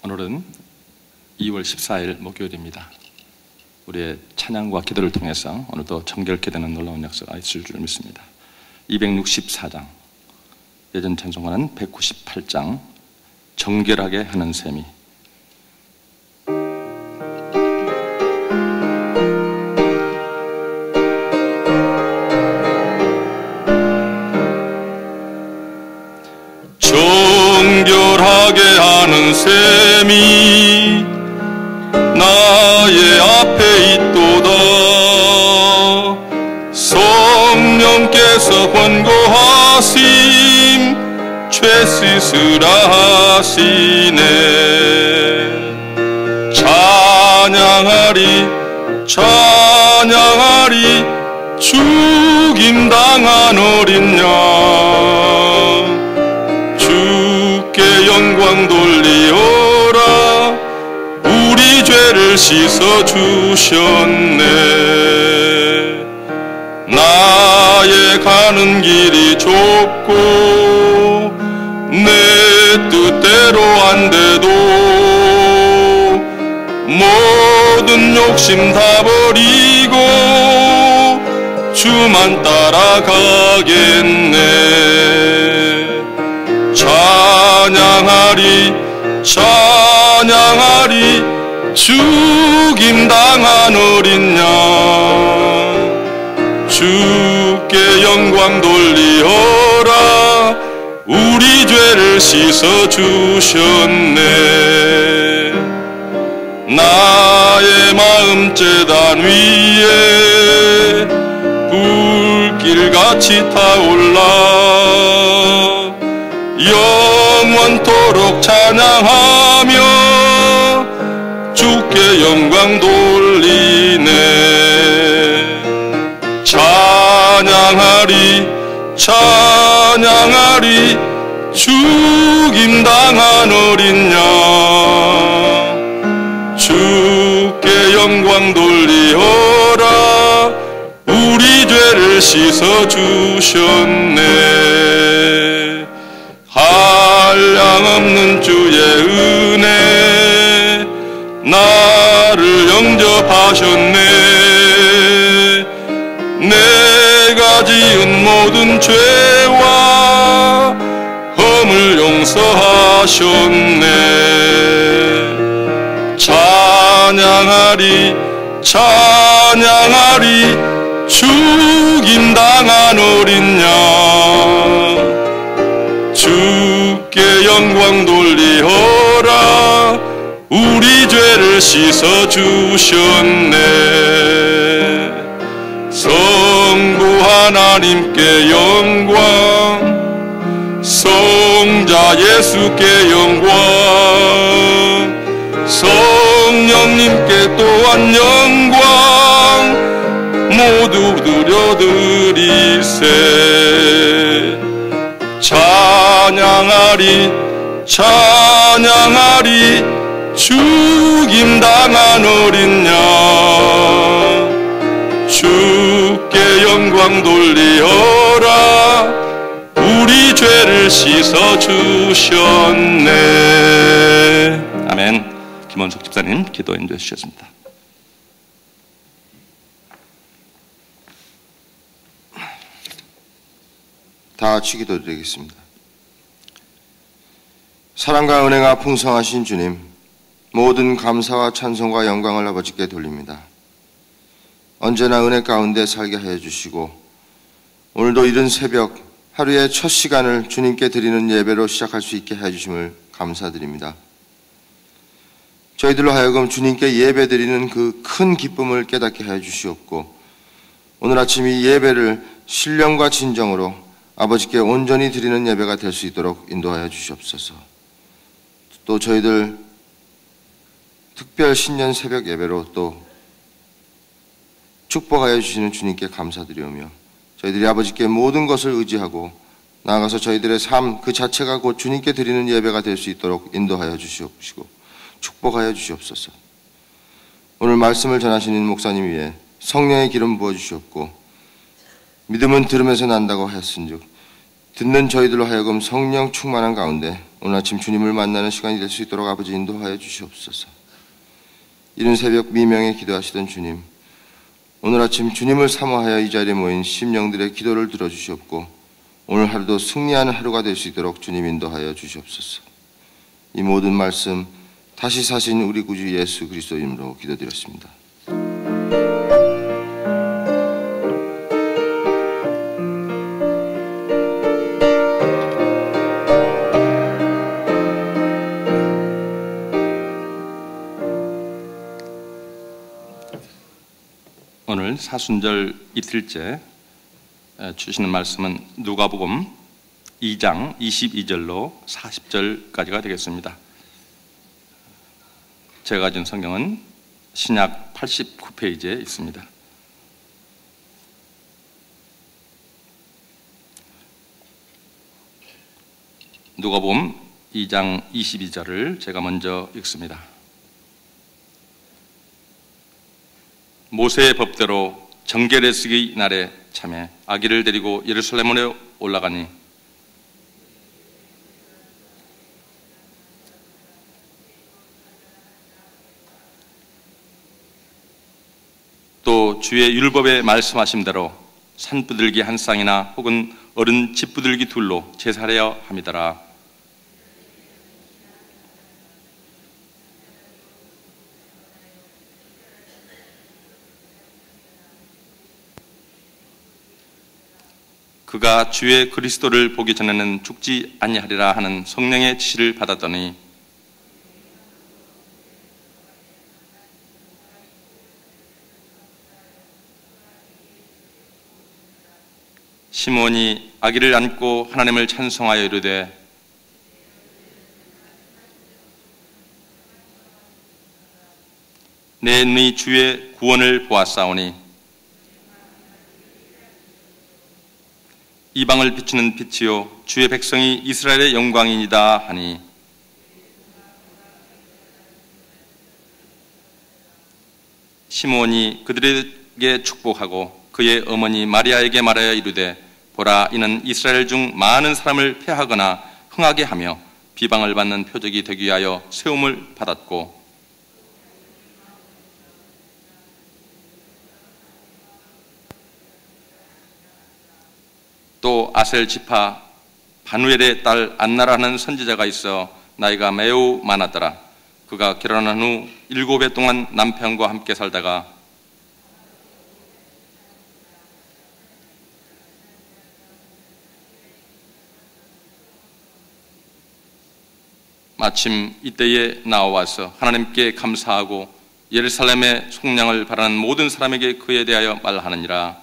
오늘은 2월 14일 목요일입니다. 우리의 찬양과 기도를 통해서 오늘도 정결케 되는 놀라운 역사가 있을 줄 믿습니다. 264장, 예전 찬송가는 198장, 정결하게 하는 셈이. 정결하게 하는 셈이 나의 앞에 있도다. 성령께서 권고하심 죄 씻으라 하시네. 찬양하리 찬양하리 죽임당한 어린 양, 주께 영광 돌리어라. 우리 죄를 씻어주셨네. 나의 가는 길이 좁고 내 뜻대로 안 돼도 모든 욕심 다 버리고 주만 따라가겠네. 찬양하리 찬양하리 죽임당한 어린 양, 주께 영광 돌리어라. 우리 죄를 씻어주셨네. 나의 마음 제단 위에 불길같이 타올라 영원토록 찬양하며 주께 영광 돌리네. 찬양하리 찬양하리 죽임당한 어린 양, 주께 영광 돌리어라. 우리 죄를 씻어주셨네. 한량없는 주의 은혜 나를 영접하셨네. 내가 지은 모든 죄와 험을 용서하셨네. 찬양하리 찬양하리 죽임당한 어린 양, 주께 영광 돌리어라. 우리 죄를 씻어주셨네. 성부 하나님께 영광, 성자 예수께 영광, 성령님께 또한 영광 모두 드려드리세. 찬양하리 찬양하리 죽임당한 어린 양, 주께 영광 돌리어라. 우리 죄를 씻어주셨네. 아멘. 김원석 집사님 기도 인도해 주셨습니다. 다 같이 기도드리겠습니다. 사랑과 은혜가 풍성하신 주님, 모든 감사와 찬송과 영광을 아버지께 돌립니다. 언제나 은혜 가운데 살게 하여 주시고 오늘도 이른 새벽 하루의 첫 시간을 주님께 드리는 예배로 시작할 수 있게 해 주심을 감사드립니다. 저희들로 하여금 주님께 예배 드리는 그 큰 기쁨을 깨닫게 해 주시옵고 오늘 아침 이 예배를 신령과 진정으로 아버지께 온전히 드리는 예배가 될 수 있도록 인도하여 주시옵소서. 또 저희들 특별 신년 새벽 예배로 또 축복하여 주시는 주님께 감사드리오며 저희들이 아버지께 모든 것을 의지하고 나아가서 저희들의 삶 그 자체가 곧 주님께 드리는 예배가 될 수 있도록 인도하여 주시옵시고 축복하여 주시옵소서. 오늘 말씀을 전하시는 목사님 위에 성령의 기름 부어주시옵고 믿음은 들음에서 난다고 하였은즉 듣는 저희들로 하여금 성령 충만한 가운데 오늘 아침 주님을 만나는 시간이 될 수 있도록 아버지 인도하여 주시옵소서. 이른 새벽 미명에 기도하시던 주님, 오늘 아침 주님을 사모하여 이 자리에 모인 심령들의 기도를 들어주시옵고 오늘 하루도 승리하는 하루가 될 수 있도록 주님 인도하여 주시옵소서. 이 모든 말씀 다시 사신 우리 구주 예수 그리스도 이름으로 기도드렸습니다. 오늘 사순절 이틀째 주시는 말씀은 누가복음 2장 22절로 40절까지가 되겠습니다. 제가 가진 성경은 신약 89페이지에 있습니다. 누가복음 2장 22절을 제가 먼저 읽습니다. 모세의 법대로 정결례식의 날에 참에 아기를 데리고 예루살렘으로 올라가니 또 주의 율법에 말씀하신 대로 산부들기 한 쌍이나 혹은 어른 집부들기 둘로 제사하려 함이더라. 그가 주의 그리스도를 보기 전에는 죽지 아니하리라 하는 성령의 지시를 받았더니 시몬이 아기를 안고 하나님을 찬송하여 이르되 내 눈이 주의 구원을 보았사오니 이방을 비추는 빛이요 주의 백성이 이스라엘의 영광이니이다 하니 시몬이 그들에게 축복하고 그의 어머니 마리아에게 말하여 이르되 보라 이는 이스라엘 중 많은 사람을 패하거나 흥하게 하며 비방을 받는 표적이 되기 위하여 세움을 받았고 또 아셀 지파 바누엘의 딸 안나라는 선지자가 있어 나이가 매우 많았더라. 그가 결혼한 후 7해 동안 남편과 함께 살다가 마침 이때에 나와서 하나님께 감사하고 예루살렘의 속량을 바라는 모든 사람에게 그에 대하여 말하느니라.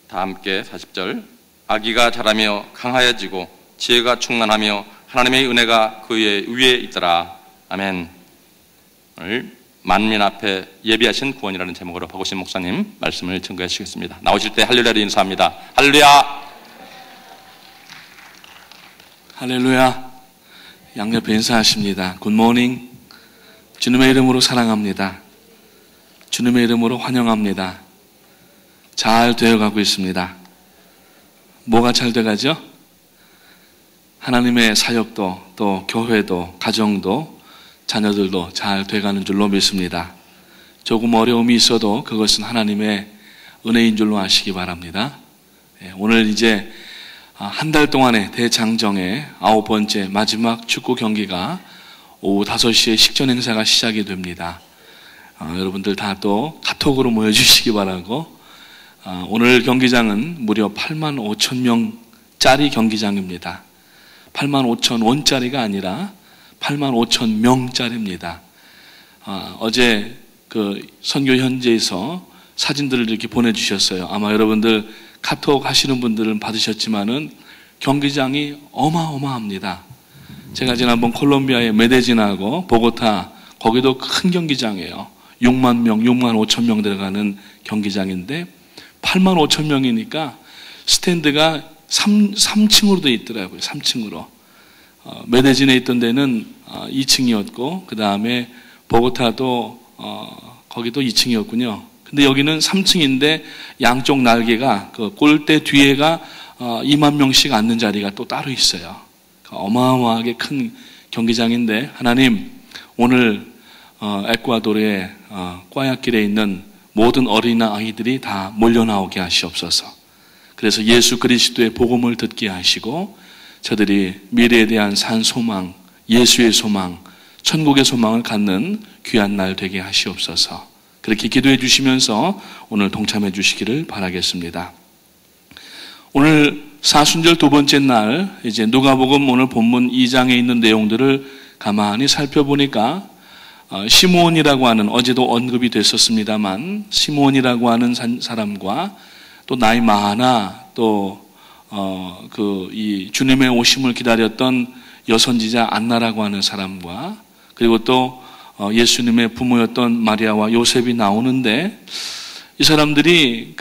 다 함께 40절 아기가 자라며 강하여지고 지혜가 충만하며 하나님의 은혜가 그의 위에 있더라. 아멘. 오늘 만민 앞에 예비하신 구원이라는 제목으로 박오신 목사님 말씀을 증거해 주시겠습니다. 나오실 때 할렐루야로 인사합니다. 할렐루야. 할렐루야. 양옆에 인사하십니다. 굿모닝. 주님의 이름으로 사랑합니다. 주님의 이름으로 환영합니다. 잘 되어가고 있습니다. 뭐가 잘 돼가죠? 하나님의 사역도 또 교회도 가정도 자녀들도 잘 돼가는 줄로 믿습니다. 조금 어려움이 있어도 그것은 하나님의 은혜인 줄로 아시기 바랍니다. 오늘 이제 한 달 동안의 대장정의 9번째 마지막 축구 경기가 오후 5시에 식전 행사가 시작이 됩니다. 여러분들 다 또 카톡으로 모여주시기 바라고 오늘 경기장은 무려 8만 5천 명짜리 경기장입니다. 8만 5천 원짜리가 아니라 8만 5천 명짜리입니다. 어제 그 선교 현지에서 사진들을 이렇게 보내주셨어요. 아마 여러분들 카톡 하시는 분들은 받으셨지만은 경기장이 어마어마합니다. 제가 지난번 콜롬비아의 메데진하고 보고타 거기도 큰 경기장이에요. 6만 명, 6만 5천 명 들어가는 경기장인데 8만 5천 명이니까 스탠드가 3층으로 되어 있더라고요. 3층으로. 메데진에 있던 데는 2층이었고 그 다음에 보고타도 거기도 2층이었군요. 그 근데 여기는 3층인데 양쪽 날개가 그 골대 뒤에가 2만 명씩 앉는 자리가 또 따로 있어요. 어마어마하게 큰 경기장인데 하나님 오늘 에콰도르의 과야길에 있는 모든 어린아이들이 다 몰려 나오게 하시옵소서. 그래서 예수 그리스도의 복음을 듣게 하시고 저들이 미래에 대한 산 소망, 예수의 소망, 천국의 소망을 갖는 귀한 날 되게 하시옵소서. 그렇게 기도해 주시면서 오늘 동참해 주시기를 바라겠습니다. 오늘 사순절 두 번째 날 이제 누가복음 오늘 본문 2장에 있는 내용들을 가만히 살펴보니까 시므온이라고 하는, 어제도 언급이 됐었습니다만 시므온이라고 하는 사람과 또 나이 많아 또 이 주님의 오심을 기다렸던 여선지자 안나라고 하는 사람과 그리고 또 예수님의 부모였던 마리아와 요셉이 나오는데 이 사람들이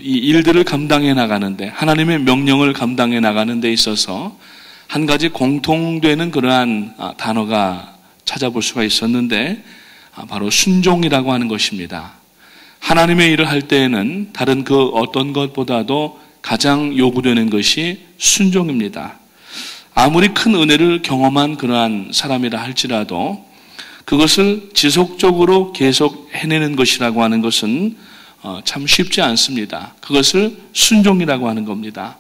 이 일들을 감당해 나가는데 하나님의 명령을 감당해 나가는 데 있어서 한 가지 공통되는 그러한 단어가 찾아볼 수가 있었는데 바로 순종이라고 하는 것입니다. 하나님의 일을 할 때에는 다른 그 어떤 것보다도 가장 요구되는 것이 순종입니다. 아무리 큰 은혜를 경험한 그러한 사람이라 할지라도 그것을 지속적으로 계속 해내는 것이라고 하는 것은 참 쉽지 않습니다. 그것을 순종이라고 하는 겁니다.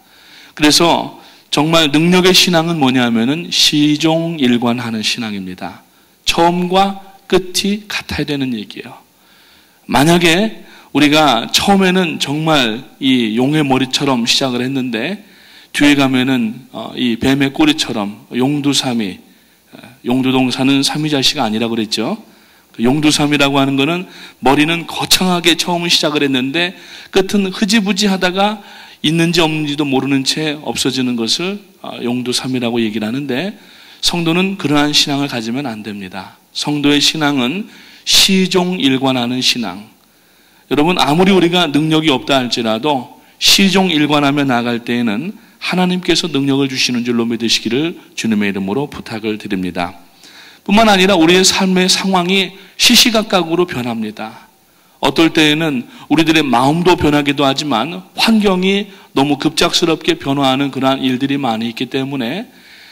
그래서 정말 능력의 신앙은 뭐냐면은 시종일관하는 신앙입니다. 처음과 끝이 같아야 되는 얘기예요. 만약에 우리가 처음에는 정말 이 용의 머리처럼 시작을 했는데 뒤에 가면은 이 뱀의 꼬리처럼 용두삼이, 용두동사는 삼위자씨가 아니라고 그랬죠. 용두삼이라고 하는 거는 머리는 거창하게 처음은 시작을 했는데 끝은 흐지부지하다가 있는지 없는지도 모르는 채 없어지는 것을 용두삼이라고 얘기를 하는데 성도는 그러한 신앙을 가지면 안 됩니다. 성도의 신앙은 시종일관하는 신앙. 여러분 아무리 우리가 능력이 없다 할지라도 시종일관하며 나아갈 때에는 하나님께서 능력을 주시는 줄로 믿으시기를 주님의 이름으로 부탁을 드립니다. 뿐만 아니라 우리의 삶의 상황이 시시각각으로 변합니다. 어떨 때에는 우리들의 마음도 변하기도 하지만 환경이 너무 급작스럽게 변화하는 그러한 일들이 많이 있기 때문에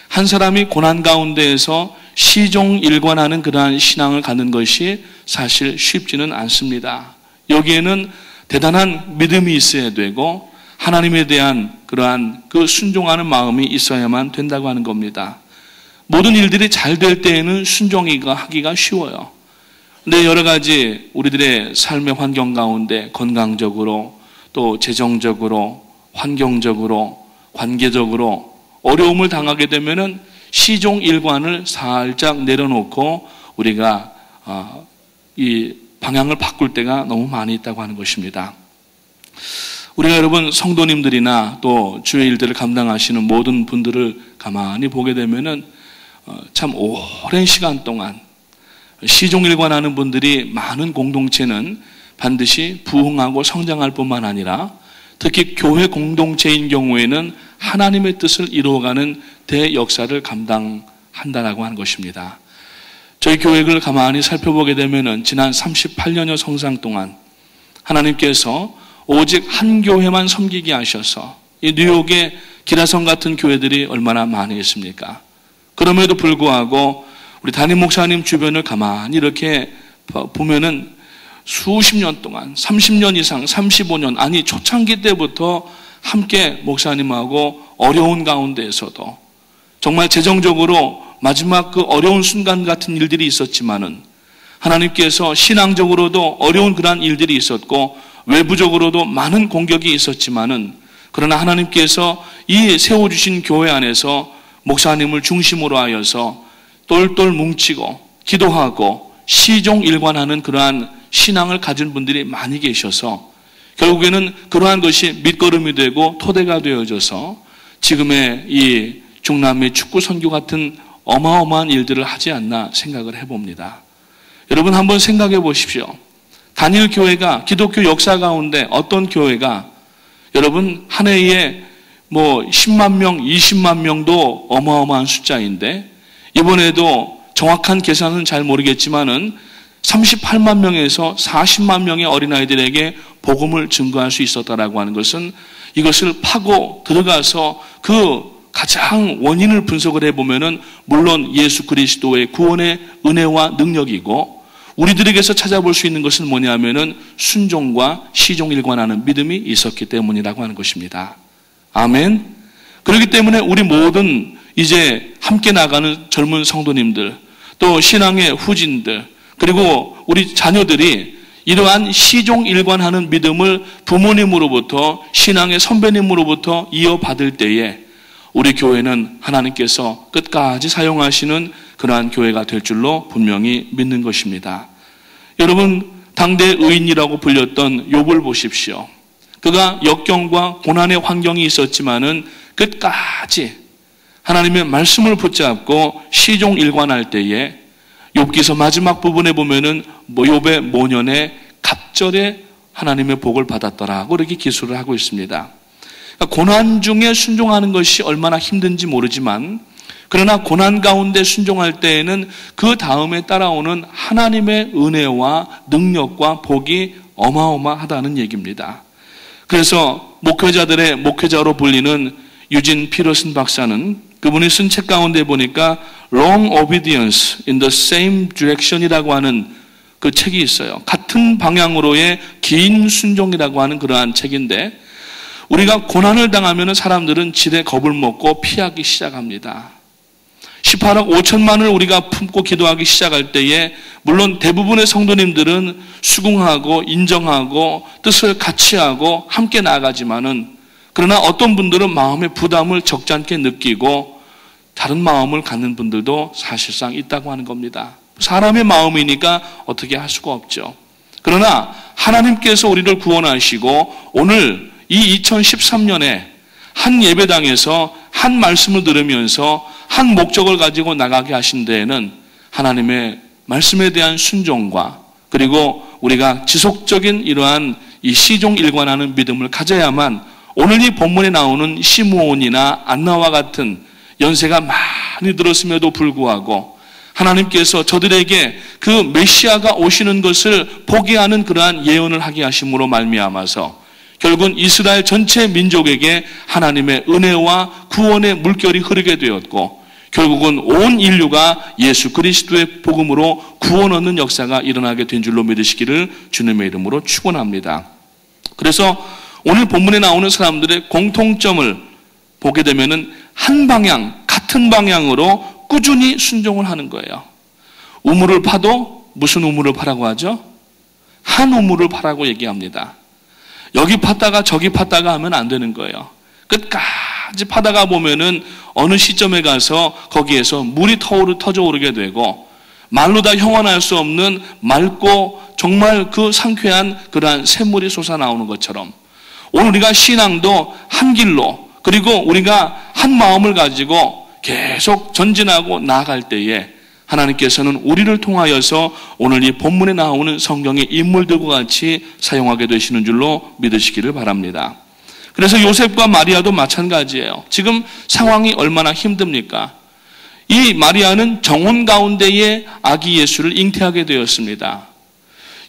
한 사람이 고난 가운데에서 시종일관하는 그러한 신앙을 갖는 것이 사실 쉽지는 않습니다. 여기에는 대단한 믿음이 있어야 되고 하나님에 대한 그러한 그 순종하는 마음이 있어야만 된다고 하는 겁니다. 모든 일들이 잘 될 때에는 순종하기가 쉬워요. 근데 여러 가지 우리들의 삶의 환경 가운데 건강적으로 또 재정적으로 환경적으로 관계적으로 어려움을 당하게 되면은 시종일관을 살짝 내려놓고 우리가 이 방향을 바꿀 때가 너무 많이 있다고 하는 것입니다. 우리가 여러분 성도님들이나 또 주의 일들을 감당하시는 모든 분들을 가만히 보게 되면은 참 오랜 시간 동안 시종일관하는 분들이 많은 공동체는 반드시 부흥하고 성장할 뿐만 아니라 특히 교회 공동체인 경우에는 하나님의 뜻을 이루어가는 대역사를 감당한다라고 하는 것입니다. 저희 교회를 가만히 살펴보게 되면은 지난 38년여 성상 동안 하나님께서 오직 한 교회만 섬기게 하셔서 이 뉴욕의 기라성 같은 교회들이 얼마나 많이 있습니까? 그럼에도 불구하고 우리 담임 목사님 주변을 가만히 이렇게 보면은 수십 년 동안 30년 이상 35년 아니 초창기 때부터 함께 목사님하고 어려운 가운데에서도 정말 재정적으로 마지막 그 어려운 순간 같은 일들이 있었지만은 하나님께서 신앙적으로도 어려운 그러한 일들이 있었고 외부적으로도 많은 공격이 있었지만은 그러나 하나님께서 이 세워주신 교회 안에서 목사님을 중심으로 하여서 똘똘 뭉치고 기도하고 시종일관하는 그러한 신앙을 가진 분들이 많이 계셔서 결국에는 그러한 것이 밑거름이 되고 토대가 되어져서 지금의 이 중남미 축구 선교 같은 어마어마한 일들을 하지 않나 생각을 해봅니다. 여러분 한번 생각해 보십시오. 단일 교회가 기독교 역사 가운데 어떤 교회가 여러분 한 해에 10만 명, 20만 명도 어마어마한 숫자인데 이번에도 정확한 계산은 잘 모르겠지만은 38만 명에서 40만 명의 어린아이들에게 복음을 증거할 수 있었다라고 하는 것은 이것을 파고 들어가서 그 가장 원인을 분석을 해보면은 물론 예수 그리스도의 구원의 은혜와 능력이고 우리들에게서 찾아볼 수 있는 것은 뭐냐면은 순종과 시종일관하는 믿음이 있었기 때문이라고 하는 것입니다. 아멘. 그렇기 때문에 우리 모든 이제 함께 나가는 젊은 성도님들 또 신앙의 후진들 그리고 우리 자녀들이 이러한 시종일관하는 믿음을 부모님으로부터 신앙의 선배님으로부터 이어받을 때에 우리 교회는 하나님께서 끝까지 사용하시는 그러한 교회가 될 줄로 분명히 믿는 것입니다. 여러분 당대 의인이라고 불렸던 욥을 보십시오. 그가 역경과 고난의 환경이 있었지만은 끝까지 하나님의 말씀을 붙잡고 시종일관할 때에 욥기서 마지막 부분에 보면은 욥의 모년에 갑절에 하나님의 복을 받았더라고 이렇게 기술을 하고 있습니다. 그러니까 고난 중에 순종하는 것이 얼마나 힘든지 모르지만 그러나 고난 가운데 순종할 때에는 그 다음에 따라오는 하나님의 은혜와 능력과 복이 어마어마하다는 얘기입니다. 그래서 목회자들의 목회자로 불리는 유진 피터슨 박사는 그분이 쓴 책 가운데 보니까 Long Obedience in the Same Direction이라고 하는 그 책이 있어요. 같은 방향으로의 긴 순종이라고 하는 그러한 책인데 우리가 고난을 당하면 사람들은 지레 겁을 먹고 피하기 시작합니다. 18억 5천만을 우리가 품고 기도하기 시작할 때에 물론 대부분의 성도님들은 수긍하고 인정하고 뜻을 같이 하고 함께 나아가지만은 그러나 어떤 분들은 마음의 부담을 적잖게 느끼고 다른 마음을 갖는 분들도 사실상 있다고 하는 겁니다. 사람의 마음이니까 어떻게 할 수가 없죠. 그러나 하나님께서 우리를 구원하시고 오늘 이 2013년에 한 예배당에서 한 말씀을 들으면서 한 목적을 가지고 나가게 하신 데에는 하나님의 말씀에 대한 순종과 그리고 우리가 지속적인 이러한 이 시종일관하는 믿음을 가져야만 오늘 이 본문에 나오는 시므온이나 안나와 같은 연세가 많이 들었음에도 불구하고 하나님께서 저들에게 그 메시아가 오시는 것을 보게 하는 그러한 예언을 하게 하심으로 말미암아서 결국은 이스라엘 전체 민족에게 하나님의 은혜와 구원의 물결이 흐르게 되었고 결국은 온 인류가 예수 그리스도의 복음으로 구원 얻는 역사가 일어나게 된 줄로 믿으시기를 주님의 이름으로 축원합니다. 그래서 오늘 본문에 나오는 사람들의 공통점을 보게 되면은 한 방향, 같은 방향으로 꾸준히 순종을 하는 거예요. 우물을 파도 무슨 우물을 파라고 하죠? 한 우물을 파라고 얘기합니다. 여기 팠다가 저기 팠다가 하면 안 되는 거예요. 끝까지 파다가 보면은 어느 시점에 가서 거기에서 물이 터져 오르게 되고 말로 다 형언할 수 없는 맑고 정말 그 상쾌한 그러한 샘물이 솟아나오는 것처럼 오늘 우리가 신앙도 한 길로 그리고 우리가 한 마음을 가지고 계속 전진하고 나아갈 때에 하나님께서는 우리를 통하여서 오늘 이 본문에 나오는 성경의 인물들과 같이 사용하게 되시는 줄로 믿으시기를 바랍니다. 그래서 요셉과 마리아도 마찬가지예요. 지금 상황이 얼마나 힘듭니까? 이 마리아는 정혼 가운데에 아기 예수를 잉태하게 되었습니다.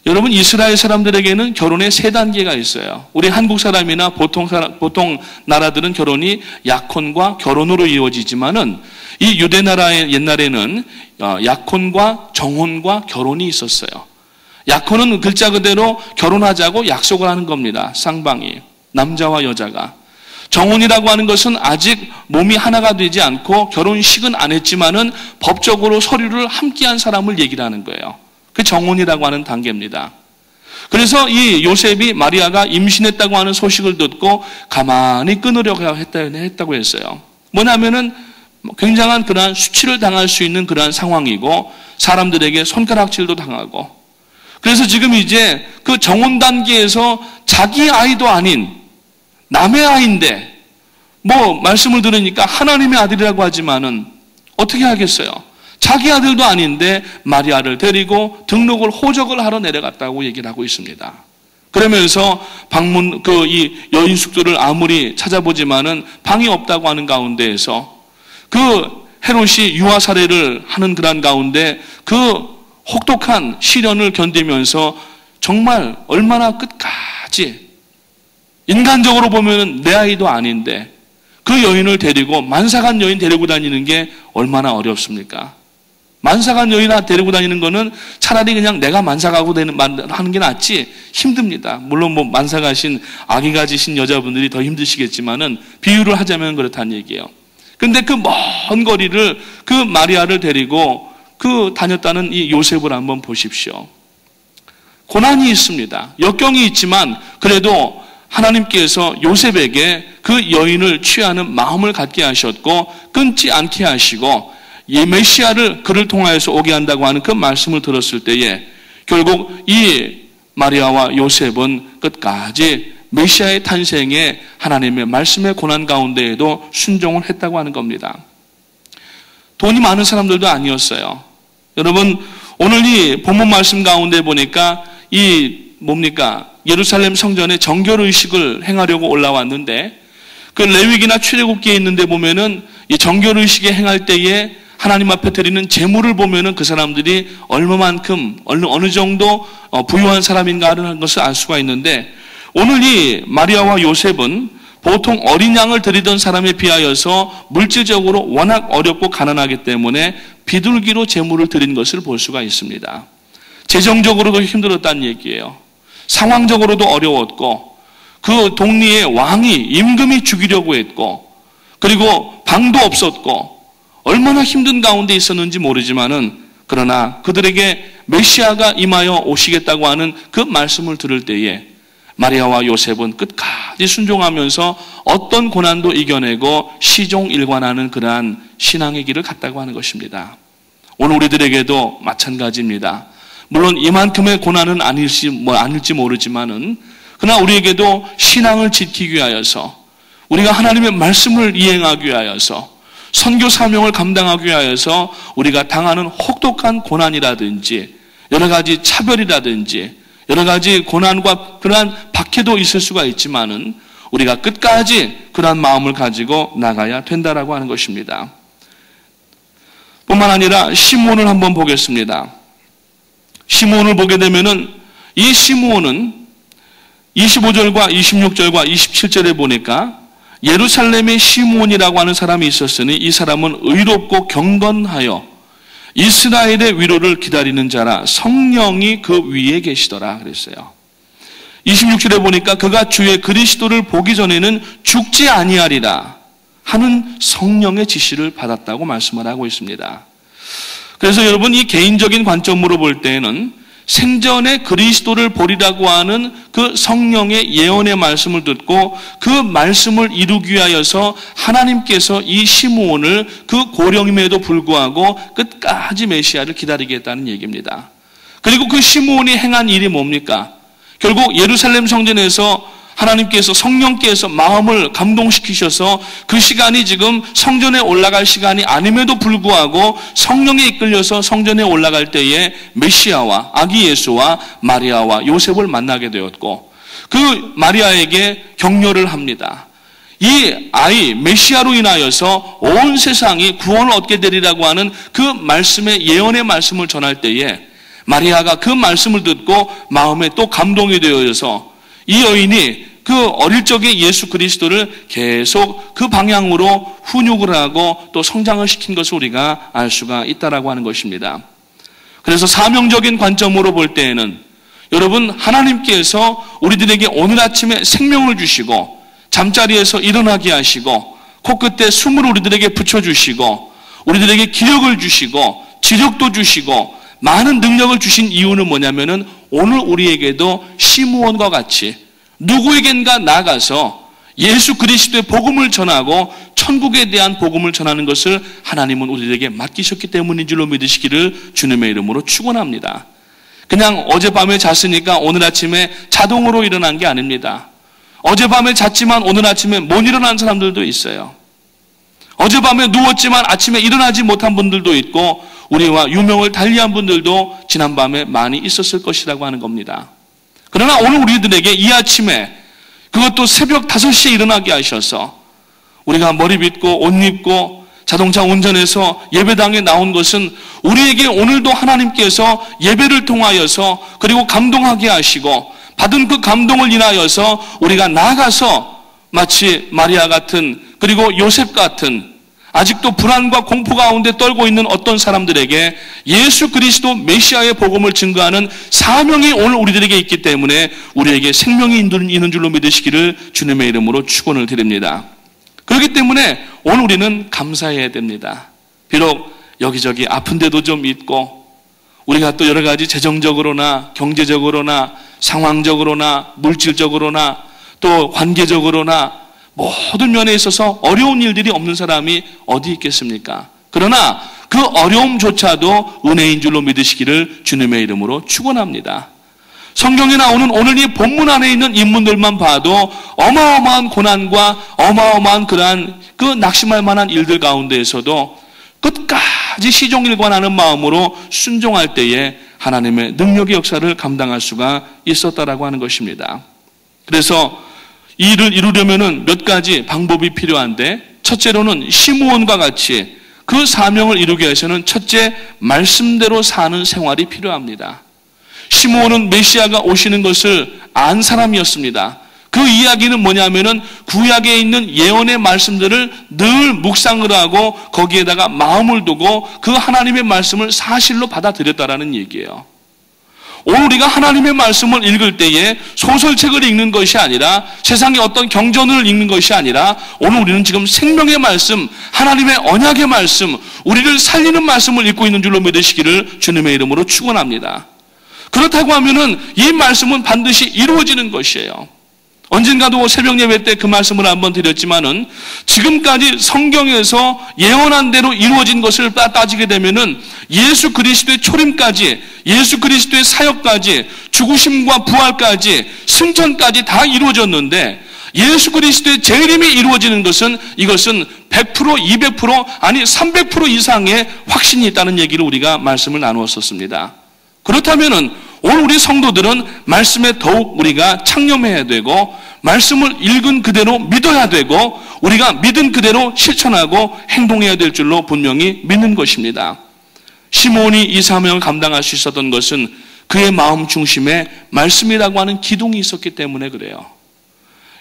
여러분 이스라엘 사람들에게는 결혼의 3단계가 있어요. 우리 한국 사람이나 보통 나라들은 결혼이 약혼과 결혼으로 이루어지지만은 이 유대 나라의 옛날에는 약혼과 정혼과 결혼이 있었어요. 약혼은 글자 그대로 결혼하자고 약속을 하는 겁니다. 쌍방이 남자와 여자가. 정혼이라고 하는 것은 아직 몸이 하나가 되지 않고 결혼식은 안 했지만은 법적으로 서류를 함께한 사람을 얘기를 하는 거예요. 그 정혼이라고 하는 단계입니다. 그래서 이 요셉이 마리아가 임신했다고 하는 소식을 듣고 가만히 끊으려고 했다고 했어요. 뭐냐면은 굉장한 그러한 수치를 당할 수 있는 그러한 상황이고 사람들에게 손가락질도 당하고 그래서 지금 이제 그 정혼 단계에서 자기 아이도 아닌 남의 아이인데 뭐 말씀을 들으니까 하나님의 아들이라고 하지만은 어떻게 하겠어요? 자기 아들도 아닌데 마리아를 데리고 등록을 호적을 하러 내려갔다고 얘기를 하고 있습니다. 그러면서 방문 이 여인 숙소를 아무리 찾아보지만은 방이 없다고 하는 가운데에서 그 헤롯이 유아 살해를 하는 그런 가운데 그 혹독한 시련을 견디면서 정말 얼마나 끝까지 인간적으로 보면 내 아이도 아닌데 그 여인을 데리고 만사간 여인 데리고 다니는 게 얼마나 어렵습니까? 만사간 여인 데리고 다니는 거는 차라리 그냥 내가 만사가고 하는 게 낫지 힘듭니다. 물론 뭐 만사가신 아기 가지신 여자분들이 더 힘드시겠지만은 비유를 하자면 그렇다는 얘기예요. 근데 그 먼 거리를 그 마리아를 데리고 다녔다는 이 요셉을 한번 보십시오. 고난이 있습니다. 역경이 있지만 그래도 하나님께서 요셉에게 그 여인을 취하는 마음을 갖게 하셨고 끊지 않게 하시고 이 메시아를 그를 통하여서 오게 한다고 하는 그 말씀을 들었을 때에 결국 이 마리아와 요셉은 끝까지 메시아의 탄생에 하나님의 말씀의 고난 가운데에도 순종을 했다고 하는 겁니다. 돈이 많은 사람들도 아니었어요. 여러분 오늘 이 본문 말씀 가운데 보니까 예루살렘 성전에 정결의식을 행하려고 올라왔는데 그 레위기나 출애굽기에 있는데 보면은 이 정결의식에 행할 때에 하나님 앞에 드리는 제물을 보면은 그 사람들이 얼마만큼 어느 정도 부유한 사람인가 하는 것을 알 수가 있는데 오늘 이 마리아와 요셉은 보통 어린 양을 드리던 사람에 비하여서 물질적으로 워낙 어렵고 가난하기 때문에 비둘기로 제물을 드린 것을 볼 수가 있습니다. 재정적으로도 힘들었다는 얘기예요. 상황적으로도 어려웠고 그 동리의 왕이 임금이 죽이려고 했고 그리고 방도 없었고 얼마나 힘든 가운데 있었는지 모르지만은 그러나 그들에게 메시아가 임하여 오시겠다고 하는 그 말씀을 들을 때에 마리아와 요셉은 끝까지 순종하면서 어떤 고난도 이겨내고 시종일관하는 그러한 신앙의 길을 갔다고 하는 것입니다. 오늘 우리들에게도 마찬가지입니다. 물론 이만큼의 고난은 아닐지 모르지만은 그러나 우리에게도 신앙을 지키기 위하여서 우리가 하나님의 말씀을 이행하기 위하여서 선교 사명을 감당하기 위하여서 우리가 당하는 혹독한 고난이라든지 여러 가지 차별이라든지 여러 가지 고난과 그러한 박해도 있을 수가 있지만은 우리가 끝까지 그러한 마음을 가지고 나가야 된다라고 하는 것입니다. 뿐만 아니라 시므온을 한번 보겠습니다. 시므온을 보게 되면은 이 시므온은 25절과 26절과 27절에 보니까 예루살렘의 시므온이라고 하는 사람이 있었으니 이 사람은 의롭고 경건하여 이스라엘의 위로를 기다리는 자라 성령이 그 위에 계시더라 그랬어요. 26절에 보니까 그가 주의 그리스도를 보기 전에는 죽지 아니하리라 하는 성령의 지시를 받았다고 말씀을 하고 있습니다. 그래서 여러분 이 개인적인 관점으로 볼 때에는 생전에 그리스도를 보리라고 하는 그 성령의 예언의 말씀을 듣고 그 말씀을 이루기 위하여서 하나님께서 이 시므온을 그 고령임에도 불구하고 끝까지 메시아를 기다리겠다는 얘기입니다. 그리고 그 시므온이 행한 일이 뭡니까? 결국 예루살렘 성전에서 하나님께서 성령께서 마음을 감동시키셔서 그 시간이 지금 성전에 올라갈 시간이 아님에도 불구하고 성령에 이끌려서 성전에 올라갈 때에 메시아와 아기 예수와 마리아와 요셉을 만나게 되었고 그 마리아에게 격려를 합니다. 이 아이 메시아로 인하여서 온 세상이 구원을 얻게 되리라고 하는 그 말씀의 예언의 말씀을 전할 때에 마리아가 그 말씀을 듣고 마음에 또 감동이 되어서 이 여인이 그 어릴 적에 예수 그리스도를 계속 그 방향으로 훈육을 하고 또 성장을 시킨 것을 우리가 알 수가 있다라고 하는 것입니다. 그래서 사명적인 관점으로 볼 때에는 여러분 하나님께서 우리들에게 오늘 아침에 생명을 주시고 잠자리에서 일어나게 하시고 코끝에 숨을 우리들에게 붙여주시고 우리들에게 기력을 주시고 지력도 주시고 많은 능력을 주신 이유는 뭐냐면은 오늘 우리에게도 시므온과 같이 누구에겐가 나가서 예수 그리스도의 복음을 전하고 천국에 대한 복음을 전하는 것을 하나님은 우리에게 맡기셨기 때문인 줄로 믿으시기를 주님의 이름으로 축원합니다. 그냥 어젯밤에 잤으니까 오늘 아침에 자동으로 일어난 게 아닙니다. 어젯밤에 잤지만 오늘 아침에 못 일어난 사람들도 있어요. 어젯밤에 누웠지만 아침에 일어나지 못한 분들도 있고 우리와 유명을 달리한 분들도 지난밤에 많이 있었을 것이라고 하는 겁니다. 그러나 오늘 우리들에게 이 아침에 그것도 새벽 5시에 일어나게 하셔서 우리가 머리 빗고 옷 입고 자동차 운전해서 예배당에 나온 것은 우리에게 오늘도 하나님께서 예배를 통하여서 그리고 감동하게 하시고 받은 그 감동을 인하여서 우리가 나아가서 마치 마리아 같은 그리고 요셉 같은 아직도 불안과 공포 가운데 떨고 있는 어떤 사람들에게 예수 그리스도 메시아의 복음을 증거하는 사명이 오늘 우리들에게 있기 때문에 우리에게 생명이 있는 줄로 믿으시기를 주님의 이름으로 축원을 드립니다. 그렇기 때문에 오늘 우리는 감사해야 됩니다. 비록 여기저기 아픈 데도 좀 있고 우리가 또 여러 가지 재정적으로나 경제적으로나 상황적으로나 물질적으로나 또 관계적으로나 모든 면에 있어서 어려운 일들이 없는 사람이 어디 있겠습니까? 그러나 그 어려움조차도 은혜인 줄로 믿으시기를 주님의 이름으로 축원합니다. 성경에 나오는 오늘 이 본문 안에 있는 인물들만 봐도 어마어마한 고난과 어마어마한 그러한 그 낙심할 만한 일들 가운데에서도 끝까지 시종일관하는 마음으로 순종할 때에 하나님의 능력의 역사를 감당할 수가 있었다라고 하는 것입니다. 그래서 이 일을 이루려면은 몇 가지 방법이 필요한데 첫째로는 시므온과 같이 그 사명을 이루기 위해서는 첫째 말씀대로 사는 생활이 필요합니다. 시므온은 메시아가 오시는 것을 안 사람이었습니다. 그 이야기는 뭐냐면은 구약에 있는 예언의 말씀들을 늘 묵상을 하고 거기에다가 마음을 두고 그 하나님의 말씀을 사실로 받아들였다라는 얘기예요. 오늘 우리가 하나님의 말씀을 읽을 때에 소설책을 읽는 것이 아니라 세상의 어떤 경전을 읽는 것이 아니라 오늘 우리는 지금 생명의 말씀, 하나님의 언약의 말씀, 우리를 살리는 말씀을 읽고 있는 줄로 믿으시기를 주님의 이름으로 축원합니다. 그렇다고 하면은 이 말씀은 반드시 이루어지는 것이에요. 언젠가도 새벽 예배 때 그 말씀을 한번 드렸지만은 지금까지 성경에서 예언한 대로 이루어진 것을 따지게 되면은 예수 그리스도의 초림까지, 예수 그리스도의 사역까지, 죽으심과 부활까지, 승천까지 다 이루어졌는데 예수 그리스도의 재림이 이루어지는 것은 이것은 100%, 200% 아니 300% 이상의 확신이 있다는 얘기를 우리가 말씀을 나누었었습니다. 그렇다면은 오늘 우리 성도들은 말씀에 더욱 우리가 창념해야 되고 말씀을 읽은 그대로 믿어야 되고 우리가 믿은 그대로 실천하고 행동해야 될 줄로 분명히 믿는 것입니다. 시므온이 이 사명을 감당할 수 있었던 것은 그의 마음 중심에 말씀이라고 하는 기둥이 있었기 때문에 그래요.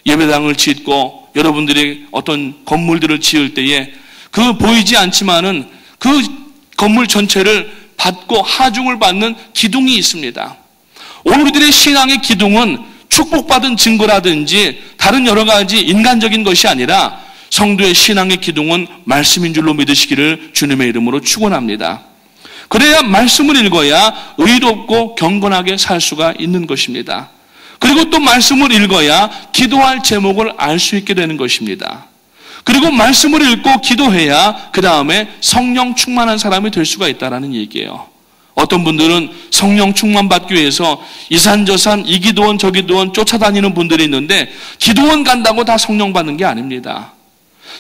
예배당을 짓고 여러분들이 어떤 건물들을 지을 때에 그 보이지 않지만은 그 건물 전체를 받고 하중을 받는 기둥이 있습니다. 오늘 우리들의 신앙의 기둥은 축복받은 증거라든지 다른 여러 가지 인간적인 것이 아니라 성도의 신앙의 기둥은 말씀인 줄로 믿으시기를 주님의 이름으로 축원합니다. 그래야 말씀을 읽어야 의롭고 경건하게 살 수가 있는 것입니다. 그리고 또 말씀을 읽어야 기도할 제목을 알 수 있게 되는 것입니다. 그리고 말씀을 읽고 기도해야 그 다음에 성령 충만한 사람이 될 수가 있다는 얘기예요. 어떤 분들은 성령 충만 받기 위해서 이산저산 이 기도원 저 기도원 쫓아다니는 분들이 있는데 기도원 간다고 다 성령 받는 게 아닙니다.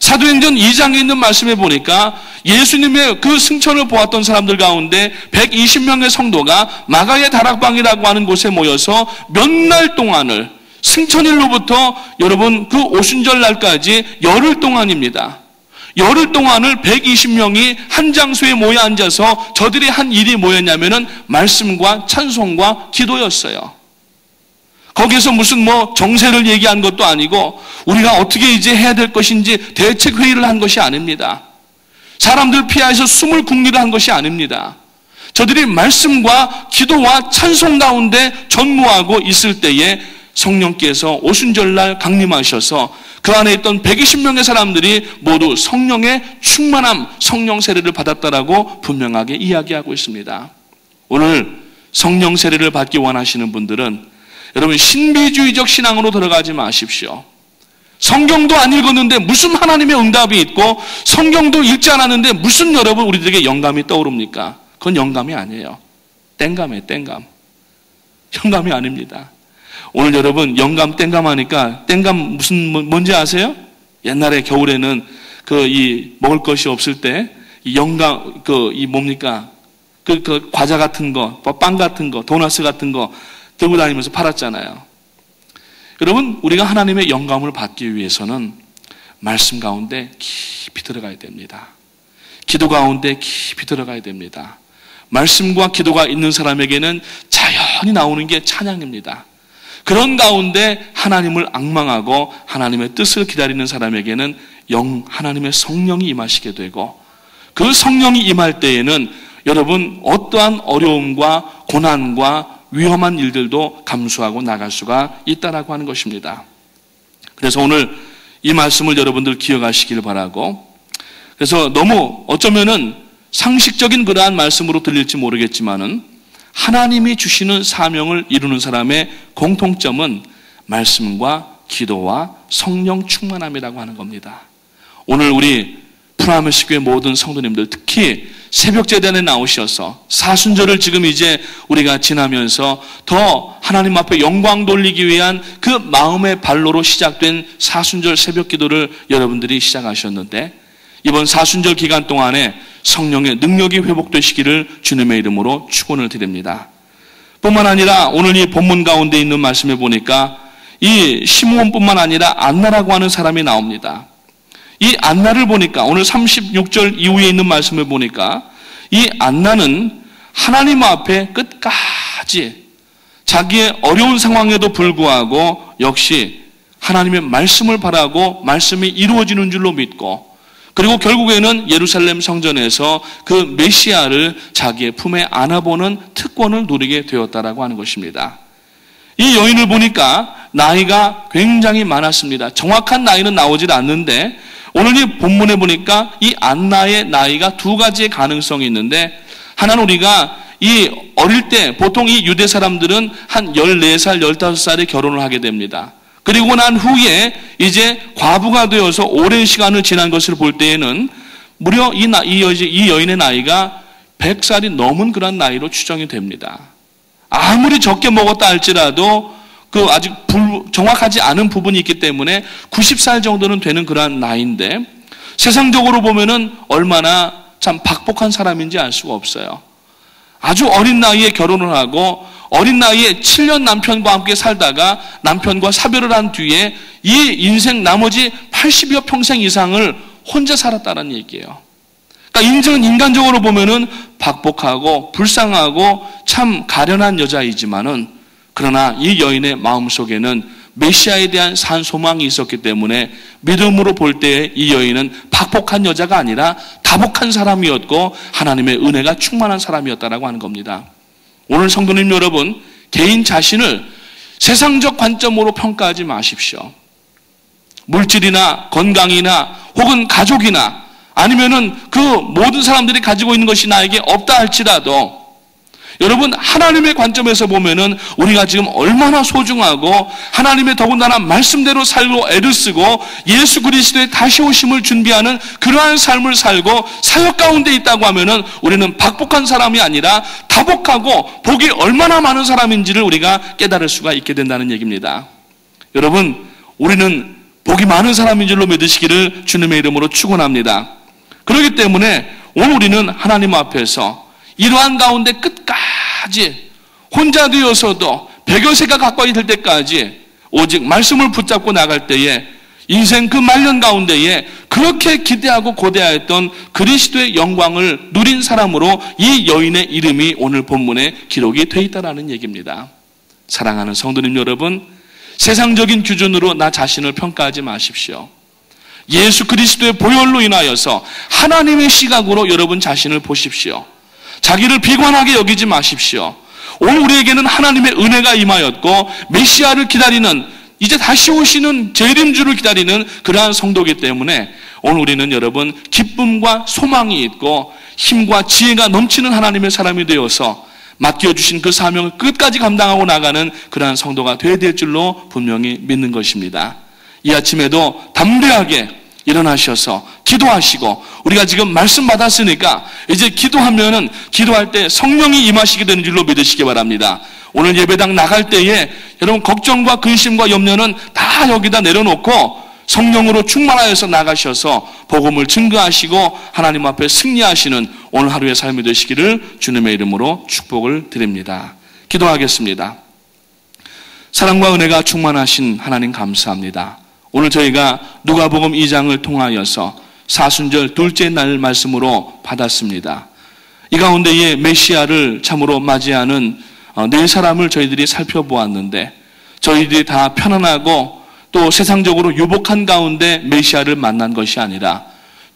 사도행전 2장에 있는 말씀에 보니까 예수님의 그 승천을 보았던 사람들 가운데 120명의 성도가 마가의 다락방이라고 하는 곳에 모여서 몇 날 동안을 승천일로부터 여러분 그 오순절 날까지 열흘 동안입니다. 열흘 동안을 120명이 한 장소에 모여 앉아서 저들이 한 일이 뭐였냐면은 말씀과 찬송과 기도였어요. 거기에서 무슨 정세를 얘기한 것도 아니고 우리가 어떻게 이제 해야 될 것인지 대책 회의를 한 것이 아닙니다. 사람들 피하에서 숨을 궁리를 한 것이 아닙니다. 저들이 말씀과 기도와 찬송 가운데 전무하고 있을 때에 성령께서 오순절날 강림하셔서 그 안에 있던 120명의 사람들이 모두 성령의 충만함, 성령 세례를 받았다라고 분명하게 이야기하고 있습니다. 오늘 성령 세례를 받기 원하시는 분들은 여러분 신비주의적 신앙으로 들어가지 마십시오. 성경도 안 읽었는데 무슨 하나님의 응답이 있고 성경도 읽지 않았는데 무슨 여러분 우리들에게 영감이 떠오릅니까? 그건 영감이 아니에요. 땡감이에요. 땡감. 영감이 아닙니다. 오늘 여러분 영감 땡감 하니까 땡감 뭔지 아세요? 옛날에 겨울에는 먹을 것이 없을 때 이 영감 뭡니까? 그 과자 같은 거, 빵 같은 거, 도너스 같은 거 들고 다니면서 팔았잖아요. 여러분 우리가 하나님의 영감을 받기 위해서는 말씀 가운데 깊이 들어가야 됩니다. 기도 가운데 깊이 들어가야 됩니다. 말씀과 기도가 있는 사람에게는 자연히 나오는 게 찬양입니다. 그런 가운데 하나님을 앙망하고 하나님의 뜻을 기다리는 사람에게는 하나님의 성령이 임하시게 되고, 그 성령이 임할 때에는 여러분 어떠한 어려움과 고난과 위험한 일들도 감수하고 나갈 수가 있다라고 하는 것입니다. 그래서 오늘 이 말씀을 여러분들 기억하시길 바라고, 그래서 너무 어쩌면은 상식적인 그러한 말씀으로 들릴지 모르겠지만은 하나님이 주시는 사명을 이루는 사람의 공통점은 말씀과 기도와 성령 충만함이라고 하는 겁니다. 오늘 우리 프라미스 교회 모든 성도님들, 특히 새벽 제단에 나오셔서 사순절을 지금 이제 우리가 지나면서 더 하나님 앞에 영광 돌리기 위한 그 마음의 발로로 시작된 사순절 새벽 기도를 여러분들이 시작하셨는데, 이번 사순절 기간 동안에 성령의 능력이 회복되시기를 주님의 이름으로 축원을 드립니다. 뿐만 아니라 오늘 이 본문 가운데 있는 말씀에 보니까 이 시므온뿐만 아니라 안나라고 하는 사람이 나옵니다. 이 안나를 보니까 오늘 36절 이후에 있는 말씀을 보니까 이 안나는 하나님 앞에 끝까지 자기의 어려운 상황에도 불구하고 역시 하나님의 말씀을 바라고 말씀이 이루어지는 줄로 믿고, 그리고 결국에는 예루살렘 성전에서 그 메시아를 자기의 품에 안아보는 특권을 누리게 되었다라고 하는 것입니다. 이 여인을 보니까 나이가 굉장히 많았습니다. 정확한 나이는 나오질 않는데 오늘 이 본문에 보니까 이 안나의 나이가 두 가지의 가능성이 있는데, 하나는 우리가 이 어릴 때 보통 이 유대 사람들은 한 14살, 15살에 결혼을 하게 됩니다. 그리고 난 후에 이제 과부가 되어서 오랜 시간을 지난 것을 볼 때에는 무려 이 여인의 나이가 100살이 넘은 그런 나이로 추정이 됩니다. 아무리 적게 먹었다 할지라도 그 아직 정확하지 않은 부분이 있기 때문에 90살 정도는 되는 그런 나이인데, 세상적으로 보면은 얼마나 참 박복한 사람인지 알 수가 없어요. 아주 어린 나이에 결혼을 하고 어린 나이에 7년 남편과 함께 살다가 남편과 사별을 한 뒤에 이 인생 나머지 80여 평생 이상을 혼자 살았다는 얘기예요. 그러니까 인간적으로 보면은 박복하고 불쌍하고 참 가련한 여자이지만은, 그러나 이 여인의 마음속에는 메시아에 대한 산 소망이 있었기 때문에 믿음으로 볼 때 이 여인은 박복한 여자가 아니라 다복한 사람이었고 하나님의 은혜가 충만한 사람이었다라고 하는 겁니다. 오늘 성도님 여러분, 개인 자신을 세상적 관점으로 평가하지 마십시오. 물질이나 건강이나 혹은 가족이나 아니면은 그 모든 사람들이 가지고 있는 것이 나에게 없다 할지라도 여러분, 하나님의 관점에서 보면은 우리가 지금 얼마나 소중하고 하나님의 더군다나 말씀대로 살고 애를 쓰고 예수 그리스도의 다시 오심을 준비하는 그러한 삶을 살고 사역 가운데 있다고 하면은 우리는 박복한 사람이 아니라 다복하고 복이 얼마나 많은 사람인지를 우리가 깨달을 수가 있게 된다는 얘기입니다. 여러분, 우리는 복이 많은 사람인 줄로 믿으시기를 주님의 이름으로 축원합니다. 그렇기 때문에 오늘 우리는 하나님 앞에서 이러한 가운데 끝까지 혼자 되어서도 100여 세가 가까이 될 때까지 오직 말씀을 붙잡고 나갈 때에 인생 그 말년 가운데에 그렇게 기대하고 고대하였던 그리스도의 영광을 누린 사람으로 이 여인의 이름이 오늘 본문에 기록이 되어 있다는 얘기입니다. 사랑하는 성도님 여러분, 세상적인 기준으로 나 자신을 평가하지 마십시오. 예수 그리스도의 보혈로 인하여서 하나님의 시각으로 여러분 자신을 보십시오. 자기를 비관하게 여기지 마십시오. 오늘 우리에게는 하나님의 은혜가 임하였고 메시아를 기다리는, 이제 다시 오시는 재림주를 기다리는 그러한 성도이기 때문에 오늘 우리는 여러분 기쁨과 소망이 있고 힘과 지혜가 넘치는 하나님의 사람이 되어서 맡겨주신 그 사명을 끝까지 감당하고 나가는 그러한 성도가 되어야 될 줄로 분명히 믿는 것입니다. 이 아침에도 담대하게 일어나셔서 기도하시고, 우리가 지금 말씀 받았으니까 이제 기도하면은 기도할 때 성령이 임하시게 되는 줄로 믿으시기 바랍니다. 오늘 예배당 나갈 때에 여러분 걱정과 근심과 염려는 다 여기다 내려놓고 성령으로 충만하여서 나가셔서 복음을 증거하시고 하나님 앞에 승리하시는 오늘 하루의 삶이 되시기를 주님의 이름으로 축복을 드립니다. 기도하겠습니다. 사랑과 은혜가 충만하신 하나님 감사합니다. 오늘 저희가 누가복음 2장을 통하여서 사순절 둘째 날 말씀으로 받았습니다. 이 가운데에 메시아를 참으로 맞이하는 네 사람을 저희들이 살펴보았는데, 저희들이 다 편안하고 또 세상적으로 유복한 가운데 메시아를 만난 것이 아니라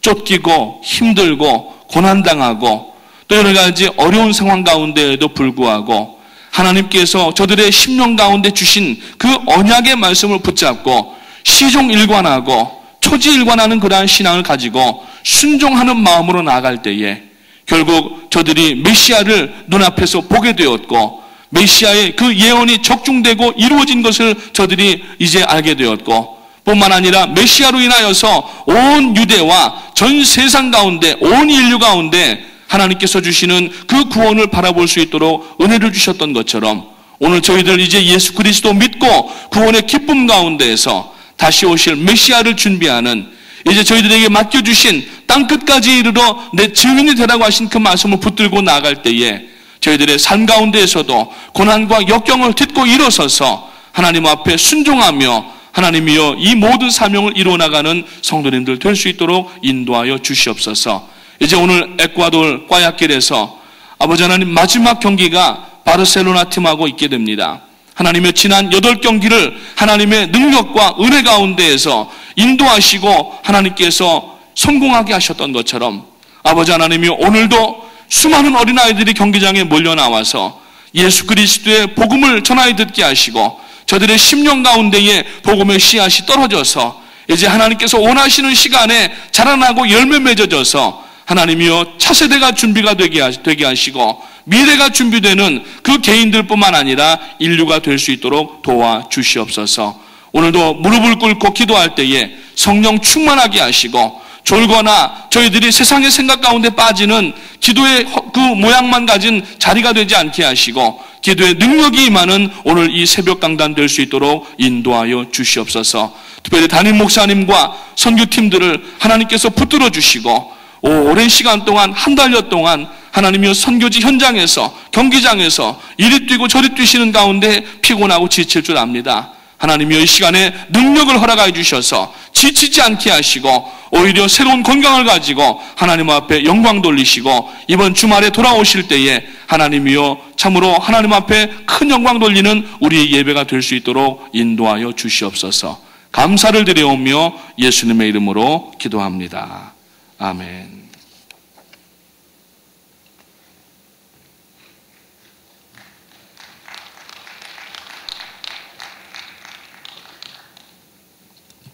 쫓기고 힘들고 고난당하고 또 여러 가지 어려운 상황 가운데에도 불구하고 하나님께서 저들의 심령 가운데 주신 그 언약의 말씀을 붙잡고 시종일관하고 초지일관하는 그러한 신앙을 가지고 순종하는 마음으로 나아갈 때에 결국 저들이 메시아를 눈앞에서 보게 되었고, 메시아의 그 예언이 적중되고 이루어진 것을 저들이 이제 알게 되었고, 뿐만 아니라 메시아로 인하여서 온 유대와 전 세상 가운데, 온 인류 가운데 하나님께서 주시는 그 구원을 바라볼 수 있도록 은혜를 주셨던 것처럼, 오늘 저희들 이제 예수 그리스도 믿고 구원의 기쁨 가운데에서 다시 오실 메시아를 준비하는, 이제 저희들에게 맡겨주신 땅끝까지 이르러 내 증인이 되라고 하신 그 말씀을 붙들고 나아갈 때에 저희들의 삶 가운데에서도 고난과 역경을 딛고 일어서서 하나님 앞에 순종하며 하나님이여 이 모든 사명을 이루어나가는 성도님들 될 수 있도록 인도하여 주시옵소서. 이제 오늘 에콰도르 과야길에서 아버지 하나님 마지막 경기가 바르셀로나 팀하고 있게 됩니다. 하나님의 지난 8경기를 하나님의 능력과 은혜 가운데에서 인도하시고 하나님께서 성공하게 하셨던 것처럼 아버지 하나님이 오늘도 수많은 어린아이들이 경기장에 몰려 나와서 예수 그리스도의 복음을 전하여 듣게 하시고 저들의 심령 가운데에 복음의 씨앗이 떨어져서 이제 하나님께서 원하시는 시간에 자라나고 열매 맺어져서 하나님이여 차세대가 준비가 되게 하시고 미래가 준비되는 그 개인들뿐만 아니라 인류가 될 수 있도록 도와주시옵소서. 오늘도 무릎을 꿇고 기도할 때에 성령 충만하게 하시고 졸거나 저희들이 세상의 생각 가운데 빠지는 기도의 그 모양만 가진 자리가 되지 않게 하시고 기도의 능력이 임하는 오늘 이 새벽 강단 될 수 있도록 인도하여 주시옵소서. 특별히 담임 목사님과 선교팀들을 하나님께서 붙들어 주시고 오랜 시간 동안 한 달여 동안 하나님이여 선교지 현장에서 경기장에서 이리 뛰고 저리 뛰시는 가운데 피곤하고 지칠 줄 압니다. 하나님이여 이 시간에 능력을 허락하여 주셔서 지치지 않게 하시고 오히려 새로운 건강을 가지고 하나님 앞에 영광 돌리시고 이번 주말에 돌아오실 때에 하나님이여 참으로 하나님 앞에 큰 영광 돌리는 우리의 예배가 될 수 있도록 인도하여 주시옵소서. 감사를 드려오며 예수님의 이름으로 기도합니다. 아멘.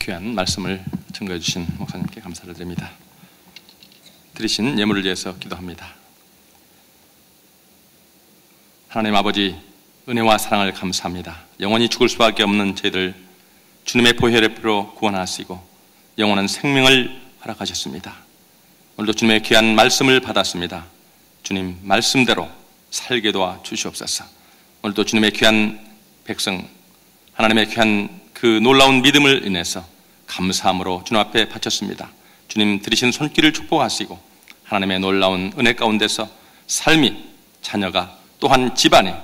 귀한 말씀을 증거해 주신 목사님께 감사를 드립니다. 드리신 예물을 위해서 기도합니다. 하나님 아버지, 은혜와 사랑을 감사합니다. 영원히 죽을 수밖에 없는 저희들 주님의 보혈의 피로 구원하시고 영원한 생명을 허락하셨습니다. 오늘도 주님의 귀한 말씀을 받았습니다. 주님 말씀대로 살게 도와 주시옵소서. 오늘도 주님의 귀한 백성, 하나님의 귀한 그 놀라운 믿음을 인해서 감사함으로 주님 앞에 바쳤습니다. 주님 들이신 손길을 축복하시고 하나님의 놀라운 은혜 가운데서 삶이, 자녀가, 또한 집안에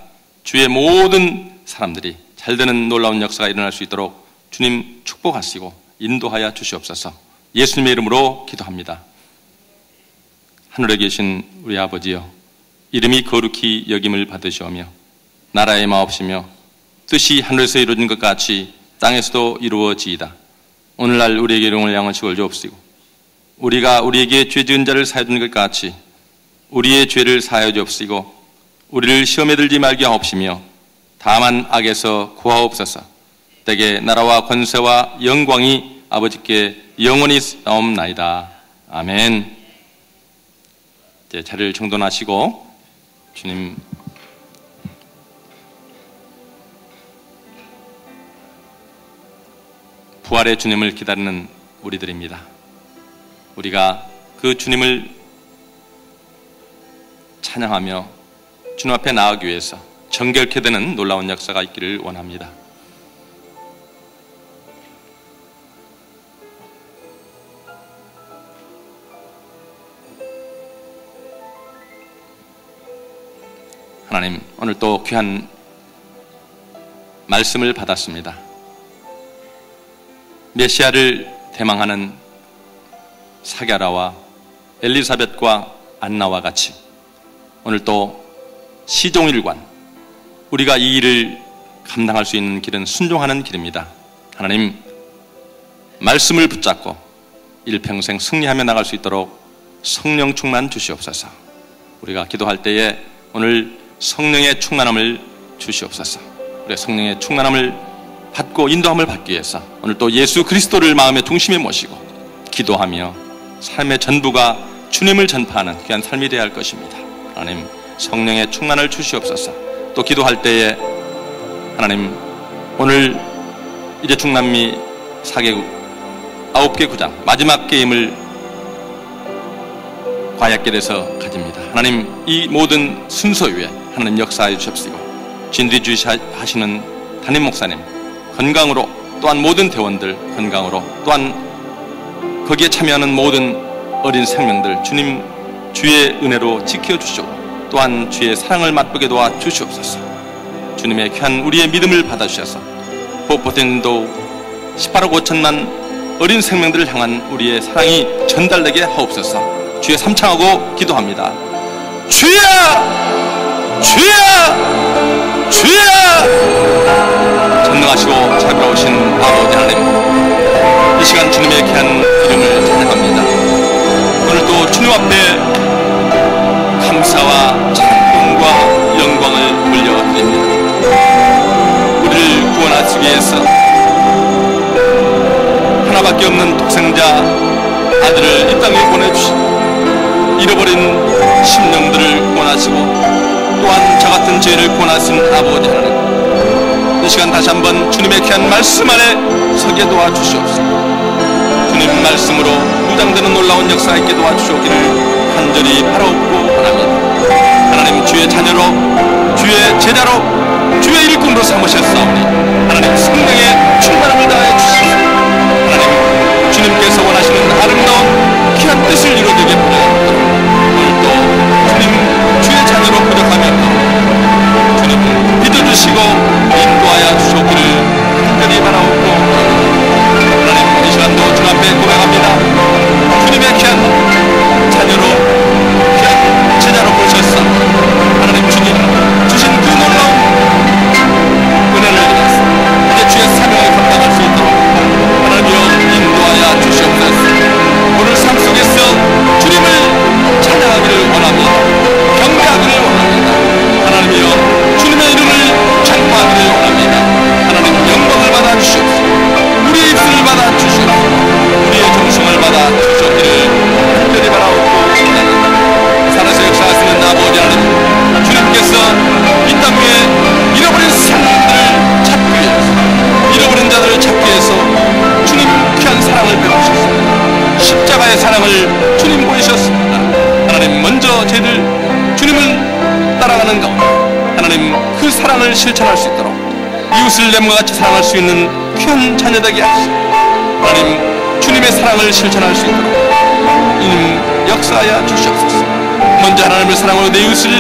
주의 모든 사람들이 잘되는 놀라운 역사가 일어날 수 있도록 주님 축복하시고 인도하여 주시옵소서. 예수님의 이름으로 기도합니다. 하늘에 계신 우리 아버지여, 이름이 거룩히 여김을 받으시오며 나라의 마옵시며 뜻이 하늘에서 이루어진 것 같이 땅에서도 이루어지이다. 오늘날 우리에게 일용할 양식을 주옵시고 우리가 우리에게 죄 지은 자를 사하여 준 것 같이 우리의 죄를 사하여 주옵시고 우리를 시험에 들지 말게 하옵시며 다만 악에서 구하옵소서. 때에 나라와 권세와 영광이 아버지께 영원히 나옵나이다. 아멘. 이제 자리를 정돈하시고 주님 부활의 주님을 기다리는 우리들입니다. 우리가 그 주님을 찬양하며 주님 앞에 나아가기 위해서 정결케 되는 놀라운 역사가 있기를 원합니다. 하나님, 오늘 또 귀한 말씀을 받았습니다. 메시아를 대망하는 사게라와 엘리사벳과 안나와 같이 오늘 또 시종일관 우리가 이 일을 감당할 수 있는 길은 순종하는 길입니다. 하나님, 말씀을 붙잡고 일평생 승리하며 나갈 수 있도록 성령 충만 주시옵소서. 우리가 기도할 때에 오늘 성령의 충만함을 주시옵소서. 우리의 성령의 충만함을 받고 인도함을 받기 위해서 오늘 또 예수 그리스도를 마음의 중심에 모시고 기도하며 삶의 전부가 주님을 전파하는 귀한 삶이 되어야 할 것입니다. 하나님, 성령의 충만을 주시옵소서. 또 기도할 때에 하나님, 오늘 이제 중남미 4개국 9개 구장 마지막 게임을 과약길에서 가집니다. 하나님, 이 모든 순서 위에 하나님 역사해 주십시고 진뒤주의 하시는 담임 목사님 건강으로, 또한 모든 대원들 건강으로, 또한 거기에 참여하는 모든 어린 생명들 주님 주의 은혜로 지켜주시고 또한 주의 사랑을 맛보게 도와 주시옵소서. 주님의 귀한 우리의 믿음을 받아주셔서 보포텐도 18억 5천만 어린 생명들을 향한 우리의 사랑이 전달되게 하옵소서. 주의 삼창하고 기도합니다. 주여! 주여! 주여! 전능하시고 자비로우신 아버지 하나님, 이 시간 주님의 귀한 이름을 찬양합니다. 오늘도 주님 앞에 감사와 찬송과 영광을 올려드립니다. 우리를 구원하시기 위해서 하나밖에 없는 독생자 아들을 이 땅에 보내주시고 잃어버린 심령들을 구원하시고 또한 저같은 죄를 구원하신 아버지 하나님, 이 시간 다시 한번 주님의 귀한 말씀 안에 서게 도와주시옵소서. 주님 말씀으로 무장되는 놀라운 역사 있게 도와주시기를 간절히 바라옵고 원합니다. 하나님, 주의 자녀로 주의 제자로 주의 일꾼으로 삼으셨사오니 하나님 성령의 충만함을 다해 주시옵소서. 하나님, 주님께서 원하시는 아름다운 귀한 뜻을 이루어지게 부탁드립니다. 오늘도 주님 주의 자녀로 부족하며 주님 믿어주시고 인도하여 주시기를 간절히 바라옵고 하나님, 이 시간도 주 앞에 고백합니다. 주님의 귀한 자녀로 귀한 제자로 보셨사 하나님, 주님 주신 그 놀라운 은혜를 위해서 이제 주의 사명을 감당할 수 있도록 하나님이여 인도하여 주시옵소서. 오늘 삶 속에서 주님을 찬양하기를 원합니다. 경배하기를 원합니다. 하나님이여 주님의 이름을 찬송하기를 원합니다. 하나님, 영광을 받아 주시옵소서. 우리의 입술을 받아 주시옵소서. 우리의 정성을 받아 주시옵기를 간절히 바라옵고 원합니다. 살아서 역사하시는 아버지 하나님, 주님께서 이 땅 위에 잃어버린 생명들을 찾기 위해서, 잃어버린 자들을 찾기 위해서 주님 귀한 사랑을 베푸셨습니다. 십자가의 사랑을 주님 보이셨습니다. 하나님, 먼저 저희들 주님을 따라가는 가운데 하나님 그 사랑을 실천할 수 있도록 이웃을 내 몸과 같이 사랑할 수 있는 귀한 자녀되게 하시고 하나님, 주님의 사랑을 실천할 수 있도록 이님 역사하여 주시옵소서. 먼저 하나님을 사랑하고 내 이웃을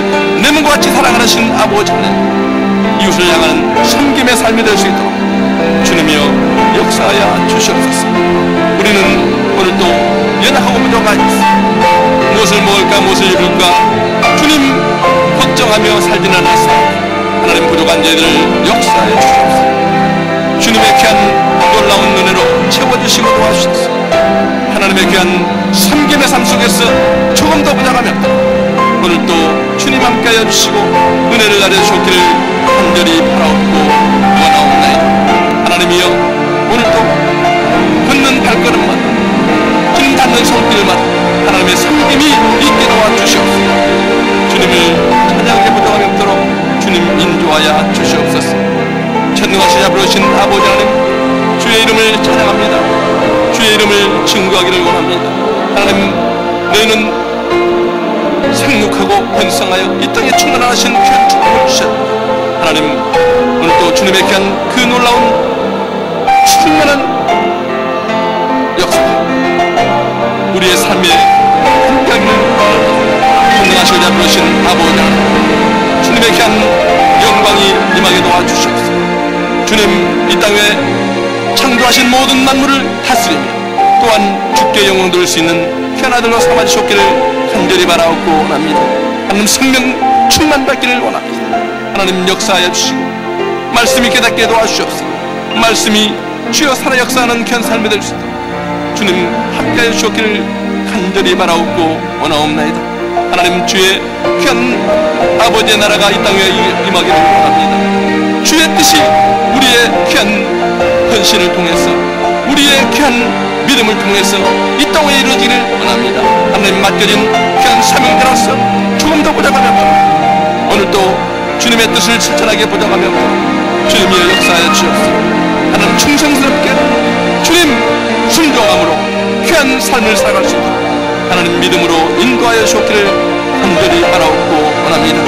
내 몸과 같이 사랑하신 아버지 하나님, 이웃을 향하는 섬김의 삶이 될 수 있도록 주님이여 역사하여 주시옵소서. 우리는 오늘도 연약하고 부족하지 있습니다. 무엇을 먹을까 무엇을 입을까 주님 걱정하며 살지는 않았습니다. 하나님, 부족한 저희들 역사하여 주시옵소서. 주님의 귀한 놀라운 은혜로 채워주시고 도와주셔서 하나님의 귀한 섬김의 삶 속에서 조금 더 부족하면 오늘도 주님 함께하여 주시고 은혜를 나려주셨기를 간절히 바라옵고 원하옵나이다. 하나님이여, 오늘도 걷는 발걸음마다 주님 닿는 손길마다 하나님의 섬김이 있게 도와주시옵소서. 주님을 찬양하게 부탁하게 없도록 주님 인도하여 주시옵소서. 전능하시자 부르신 아버지 하나님, 주의 이름을 찬양합니다. 주의 이름을 증거하기를 원합니다. 하나님, 너희는 생육하고 번성하여 이 땅에 충만하신 귀한 축복을 주셨다. 하나님, 오늘도 주님의 귀한 그 놀라운 충만한 역사 우리의 삶에 함께하기를 원합니다. 전능하시자 부르신 아버지 하나님, 주님의 귀한 영광이 임하게 도와주시옵소서. 주님, 이 땅에 창조하신 모든 만물을 다스리며 또한 주께 영광 돌릴 수 있는 귀한 아들로 삼아주셨기를 간절히 바라옵고 원합니다. 하나님 생명 충만받기를 원합니다. 하나님 역사하여 주시고 말씀이 깨닫게 도와주시옵소서. 말씀이 주여 살아 역사하는 귀한 삶이 될 수 있도록 주님 함께하여 주셨기를 간절히 바라옵고 원하옵나이다. 하나님 주의 귀한 아버지의 나라가 이 땅에 임하기를 원합니다. 주의 뜻이 우리의 귀한 헌신을 통해서 우리의 귀한 믿음을 통해서 이 땅에 이루어지기를 원합니다. 하나님 맡겨진 귀한 사명자로서 조금 더 보장하며 오늘도 주님의 뜻을 실천하게 보장하며 주님이 역사하여 주옵소서. 하나님 충성스럽게 주님 순종함으로 귀한 삶을 살아갈 수 있도록 하나님 믿음으로 인도하여 주옵기를 간절히 바라옵고 원합니다.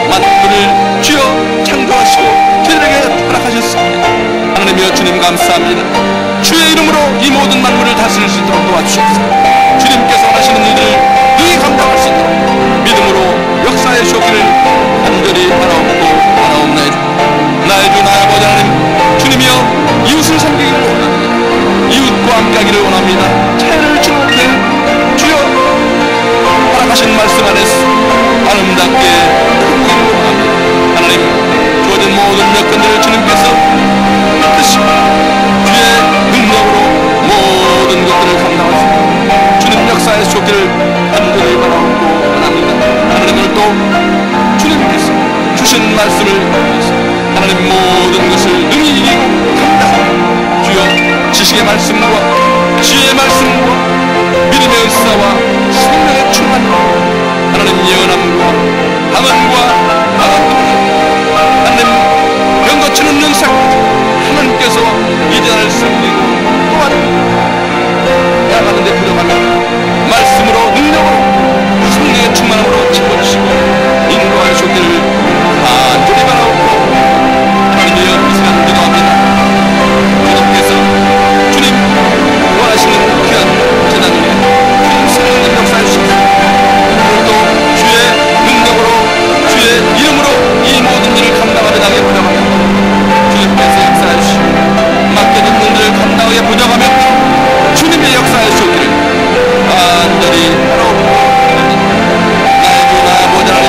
만물을 주여 창조하시고 저희에게 허락하셨습니다. 하나님이여 주님 감사합니다. 주의 이름으로 이 모든 만물을 다스릴 수 있도록 도와주시옵소서. 주님께서 하시는 일을 능히 감당할 수 있도록 믿음으로 역사해 주옵기를 간절히 바라옵고 원하옵나이다. 나의 주 나의 아버지 하나님 주님이여 이웃을 섬기기를 원합니다. 이웃과 함께하기를 원합니다. 차이를 주목해 주여 허락하신 말씀 안에서 아름답게 행하기를 원합니다. 하나님 주어진 모든 여건들을 주님께서 뜻이고 주의 능력으로 모든 것들을 감당하시고 주님 역사의 주옵기를 간절히 바라옵고 원합니다. 하나님 오늘 또 주님께서 주신 말씀을 통해서 하나님 모든 것을 능히 이기고 감당하고 주여 지식의 말씀과 지혜의 말씀과 믿음의 은사와 생명의 충만과 하나님 예언함과 방언과 마감과 하나님 병거치는 능사까지 하나님께서 이전을 섬기고 또한 나아가는 데 부족하며 말씀으로 능력으로 성령의 충만함으로 채워주시고 인도하여 주기를 간절히 바라옵고 하나님이여 이 시간 기도합니다. 주님께서 주님 원하시는 귀한 재단 위에 주님 성령님 역사해 주십시오. 오늘도 주의 능력으로 주의 이름으로 이 모든 일을 감당하며 나게 보장하며 주님께서 역사해 주시고 맡겨진 일들을 감당하게 보장하며 주님의 역사해 주시기를 간절히 바라옵고 나의 주 나의 아버지 하나님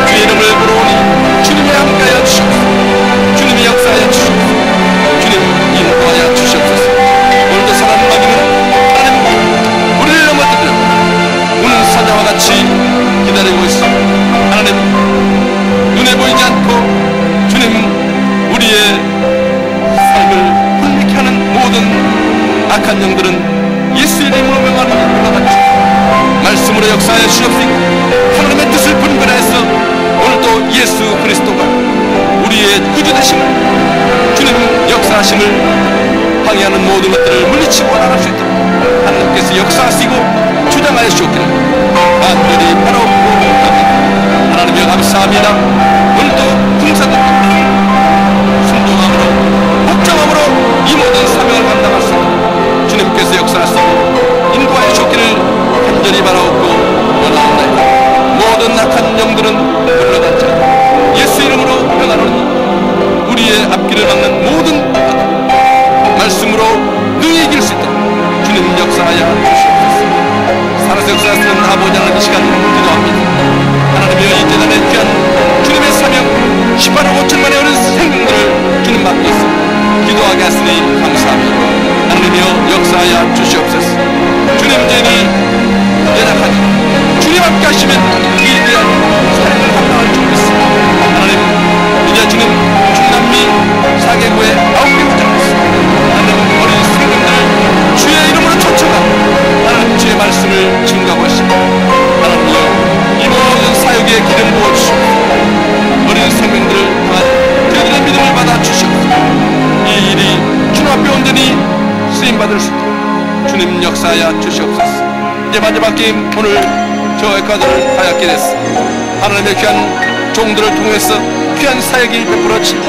주의 이름을 부르오니 주님이 함께하여 주시옵소서. 주님이 역사하여 주시옵소서. 주님 인도하여 주시옵소서. 오늘도 사람 막이는 하나님 우리를 넘어뜨려 우는 사자와 같이 기다리고 있어. 하나님 눈에 보이지 않고 주님 우리의 삶을 불미케 하는 모든 악한 영들은 예수의 이름으로 명하는 물러가주시고 말씀으로 역사하여 주시옵시고 하나님의 뜻을 분별해서 오늘도 예수 그리스도가 우리의 구주 되심을 주님 역사하심을 방해하는 모든 것들을 물리치고 나갈 수 있도록 하나님께서 역사하시고 주장하여 주옵기를 간절히 바라옵고 합니다. 하나님이여 감사합니다. 오늘도 군사들과 순종함으로 복종함으로 이 모든 사명을 감당할 수 있도록 주님께서 역사하시고 인도하여 주옵기를 간절히 바라옵고 원하옵나이다. 모든 악한 영들은 물러가지 않고 예수 이름으로 명하노니 우리의 앞길을 막는 모든 말씀으로 능히 이길 수 있도록 주님 역사하여 주시옵소서. 살아서 역사하시는 아버지 하나님 이 시간 기도합니다. 하나님이여 이 재단의 귀한 주님의 사명 18억 5천만의 어린 생명들을 주님 맡겨서 기도하게 하시니 감사합니다. 하나님이여 역사하여 주시옵소서. 주님 저희를 연약하니 주님 함께 하시면 이에 대한 사랑을 감당할 줄 믿습니다. 하나님 이제 주님 중남미 4개국에 9개 부장했습니다. 하나님 어린 생명들을 주의 이름으로 초청하 하나님 주의 말씀을 증거하고 하시고 하나님이여 이 모든 사역에 기름 부어주시고 어린 생명들을 통한 저희들의 믿음을 받아 주시옵소서. 이 일이 주님 앞에 온전히 쓰임받을 수 있도록 주님 역사하여 주시옵소서. 이제 마지막 게임 오늘 저 액과들을 하얗게 됐습니다. 하나님의 귀한 종들을 통해서 귀한 사역이 베풀어지고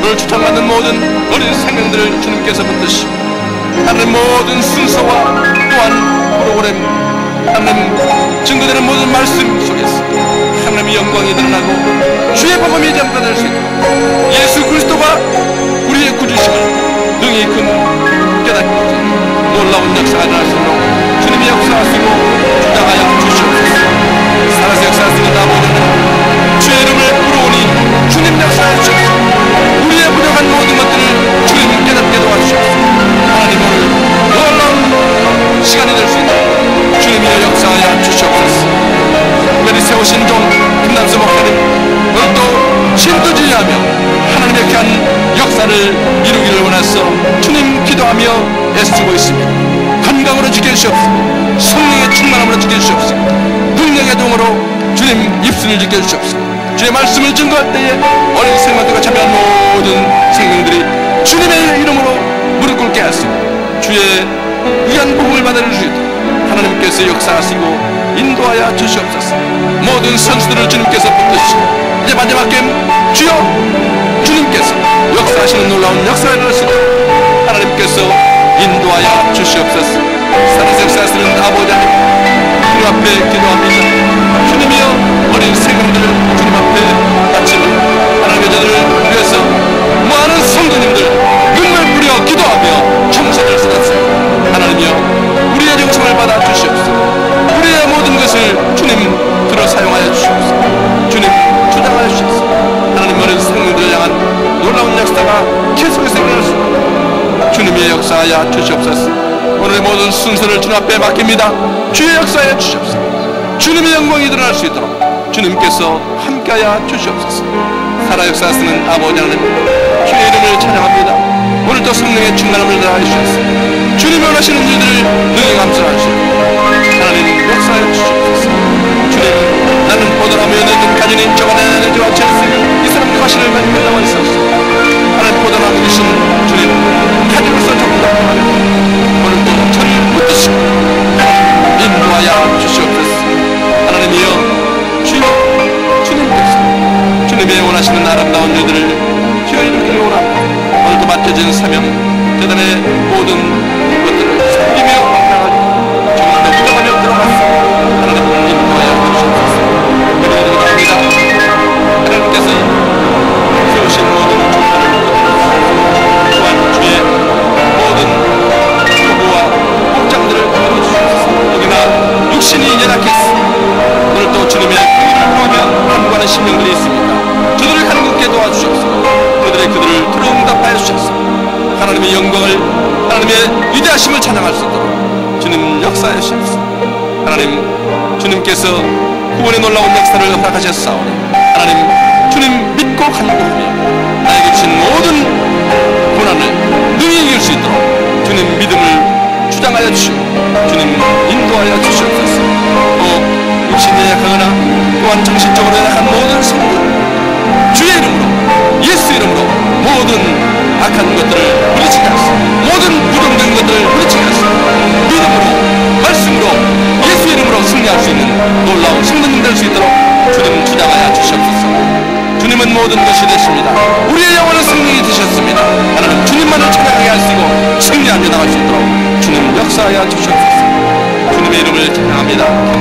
오늘 추천받는 모든 어린 생명들을 주님께서 붙드시고 하나님 모든 순서와 또한 프로그램 하나님 증거되는 모든 말씀 속에서 하나님의 영광이 드러나고 주의 복음이 전파될 수 있도록 예수 그리스도가 우리의 구주심을 능히 깨닫게 놀라운 역사가 일어날 수 있도록 주님이 역사하시고 주장하여 주시옵소서. 살아서 역사하시는 아버지는 주의 이름을 부르오니 주님 역사하여 주옵소서. 우리의 부족한 모든 것들을 주님 깨닫게 도와주시옵소서. 하나님 오늘 놀라운 시간이 될 수 있도록 주님이 역사하여 주시옵소서. 특별히 세우신 종 김남수 목사님 오늘 또 신두지휘하며 하나님의 귀한 역사를 이루기를 원해서 주님 기도하며 애쓰고 있습니다. 건강으로 지켜주시옵소서. 성령의 충만함으로 지켜주시옵소서. 능력의 동으로 주님 입술을 지켜주시옵소서. 주의 말씀을 증거할 때에 어린 생명들과 참여한 모든 생명들이 주님의 이름으로 무릎 꿇게 하시고 주의 귀한 복음을 받아줄 수 있도록 하나님께서 역사하시고 인도하여 주시옵소서. 모든 선수들을 주님께서 붙드시고 이제 마지막 게임 주여 주님께서 역사하시는 놀라운 역사를 이루시도록 하나님께서 인도하여 주시옵소서. 살아서 역사하시는 아버지 하나님 주님 앞에 기도합니다. 주님이여 어린 생명들을 주님 앞에 바치며 하나님의 저들을 위해서 많은 성도님들 눈물 뿌려 기도하며 청소를 쏟았습니다. 하나님이여 우리의 영성을 받아 주시옵소서. 우리의 모든 것을 주님 들어 사용하여 주시옵소서. 주님 주장하여 주시옵소서. 하나님 어린 생명들을 향한 놀라운 역사가 계속해서 일어날 수 있도록 주님의 역사하여 주시옵소서. 오늘의 모든 순서를 주님 앞에 맡깁니다. 주의 역사하여 주시옵소서. 주님의 영광이 드러날 수 있도록 주님께서 함께하여 주시옵소서. 살아 역사하시는 아버지 하나님 주의 이름을 찬양합니다. 오늘도 성령의 충만함을 다하여 주셨습니다. 주님이 원하시는 일들을 능히 감수하시고 하나님 역사하여 주시옵소서. 주님 나는 포도나무에 늙은 가지니 저가 내 안에 좋아치 않으며 이 사람과 가시를 가지고 나와 있었소. 하나님 포도나무이신 주님 가지로서 조금 더 강하게 오늘도 저를 붙드시고 인도하여 주시옵소서. 하나님이여 주여 주님께서 주님의 원하시는 아름다운 일들을 주여 이루기를 원합니다. 오늘도 맡겨진 사명 대단의 모든 것들을 섬기며 감당하고 조금 더 부정하며 들어갔습니다. 하나님 인도하여 주시옵소서. 기도드리겠습니다. 하나님께서 세우신 모든 종들을 또한 주의 모든 요구와 목장들을 들어주시옵소서. 여기나 육신이 연약했습니다. 오늘 또 주님의 그림을 구하며 간구하는 심령들이 있습니다. 저들을 간극게 도와주시옵소서. 그들을 들어응답하여 주셨소. 하나님의 영광을 하나님의 위대하심을 찬양할 수 있도록 주님 역사하여 주시옵소서. 하나님 주님께서 구원의 놀라운 역사를 허락하셨사오니 하나님 주님 믿고 간구하며 나에게 주신 모든 고난을 능히 이길 수 있도록 주님 믿음을 주장하여 주시고 주님 인도하여 주시옵소서. 또 육신이 약하거나 또한 정신적으로 약한 모든 성도 주의 이름으로 예수 이름으로 모든 악한 것들을 물리치게 하소서. 모든 부정된 것들을 물리치게 하소서. 믿음으로 말씀으로 예수 이름으로 승리할 수 있는 놀라운 성도님 될 수 있도록 주님 주장하여 주시옵소서. 주님은 모든 것이 되십니다. 우리의 영혼은 승리이 되셨습니다. 하나님 주님만을 찬양하게 하시고 승리하며 나갈 수 있도록 주님 역사하여 주시옵소서. 주님의 이름을 찬양합니다.